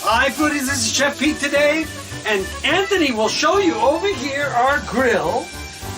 Hi foodies, this is Chef Pete today, and Anthony will show you over here our grill.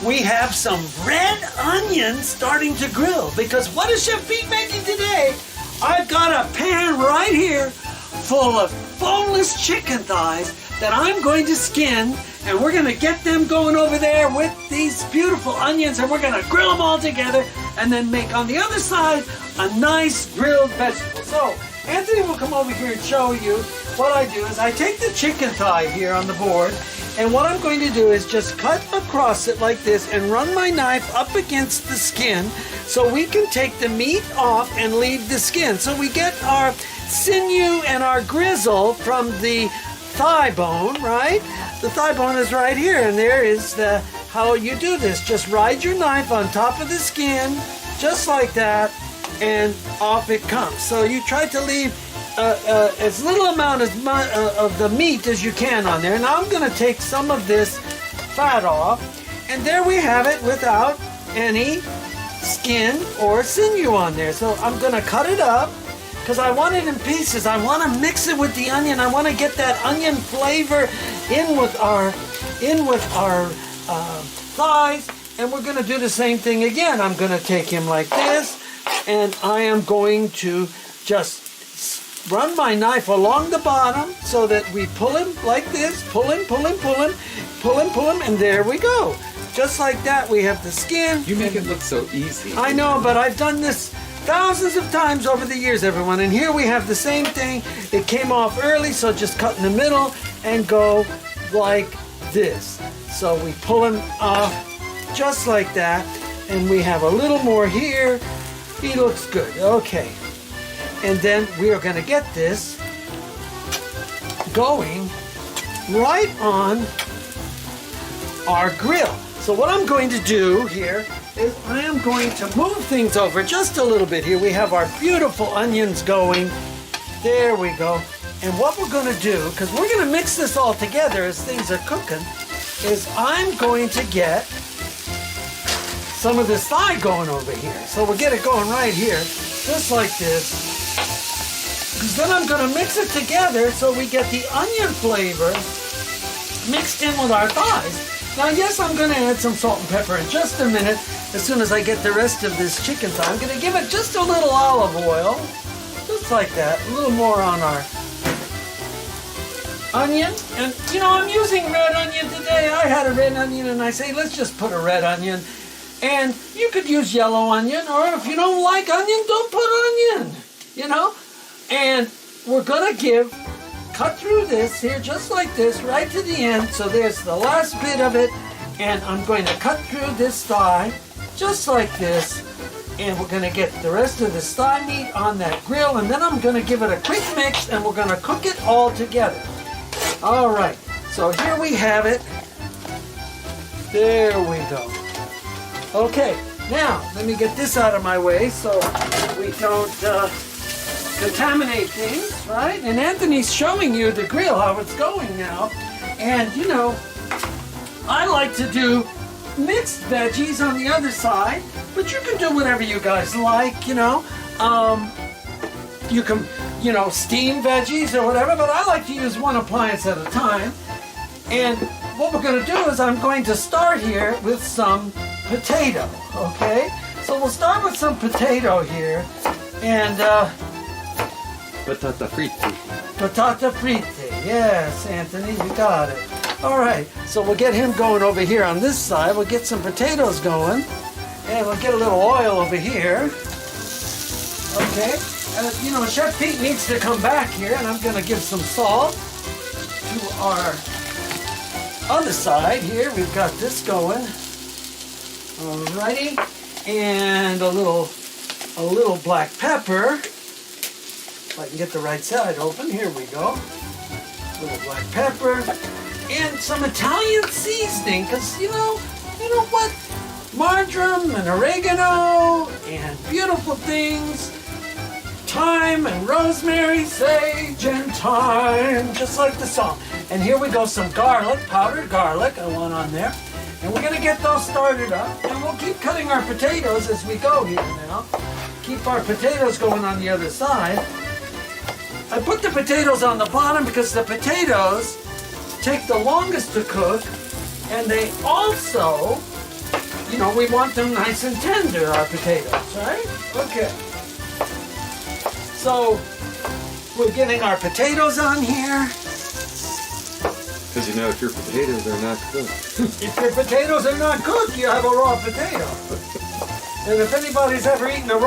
We have some red onions starting to grill because what is Chef Pete making today? I've got a pan right here full of boneless chicken thighs that I'm going to skin, and we're going to get them going over there with these beautiful onions, and we're going to grill them all together and then make on the other side a nice grilled vegetable. So Anthony will come over here and show you. What I do is I take the chicken thigh here on the board, and what I'm going to do is just cut across it like this and run my knife up against the skin so we can take the meat off and leave the skin. So we get our sinew and our grizzle from the thigh bone, right? The thigh bone is right here, and there is how you do this. Just ride your knife on top of the skin, just like that, and off it comes. So you try to leave as little amount of the meat as you can on there. Now I'm going to take some of this fat off, and there we have it without any skin or sinew on there. So I'm going to cut it up because I want it in pieces. I want to mix it with the onion. I want to get that onion flavor in with our thighs, and we're going to do the same thing again. I'm going to take him like this, and I am going to just run my knife along the bottom so that we pull him like this, pull him, and there we go. Just like that, we have the skin. You make it look so easy. I know, but I've done this thousands of times over the years, everyone. And here we have the same thing. It came off early, so just cut in the middle and go like this. So we pull him off just like that, and we have a little more here. He looks good. Okay. And then we are going to get this going right on our grill. So what I'm going to do here is I am going to move things over just a little bit here. We have our beautiful onions going. There we go. And what we're going to do, because we're going to mix this all together as things are cooking, is I'm going to get some of this thigh going over here. So we'll get it going right here, just like this. Because then I'm going to mix it together so we get the onion flavor mixed in with our thighs. Now, yes, I'm going to add some salt and pepper in just a minute. As soon as I get the rest of this chicken thigh, I'm going to give it just a little olive oil, just like that. A little more on our onion. And, you know, I'm using red onion today. I had a red onion, and I say, let's just put a red onion. And you could use yellow onion, or if you don't like onion, don't put onion, you know. And we're going to cut through this here just like this right to the end. So there's the last bit of it, and I'm going to cut through this thigh just like this, and we're going to get the rest of the thigh meat on that grill, and then I'm going to give it a quick mix, and we're going to cook it all together. All right, so here we have it. There we go. Okay, now let me get this out of my way so we don't contaminate things, right? And Anthony's showing you the grill, how it's going now. And, you know, I like to do mixed veggies on the other side, but you can do whatever you guys like, you know. You can, you know, steam veggies or whatever, but I like to use one appliance at a time. And what we're going to do is I'm going to start here with some potato, okay? So we'll start with some potato here, and Patata fritte. Patata fritte. Yes, Anthony, you got it. All right, so we'll get him going over here on this side. We'll get some potatoes going, and we'll get a little oil over here. Okay, you know, Chef Pete needs to come back here, and I'm going to give some salt to our other side here. We've got this going. Alrighty, and a little black pepper. If I can get the right side open, here we go. A little black pepper and some Italian seasoning, because you know what? Marjoram and oregano and beautiful things. Thyme and rosemary, sage and thyme, just like the song. And here we go, some garlic, powdered garlic I want on there. And we're gonna get those started up, and we'll keep cutting our potatoes as we go here now. Keep our potatoes going on the other side. I put the potatoes on the bottom because the potatoes take the longest to cook, and they also, you know, we want them nice and tender, our potatoes, right? Okay. So, we're getting our potatoes on here. Because you know, if your potatoes are not cooked. If your potatoes are not cooked, you have a raw potato. And if anybody's ever eaten a raw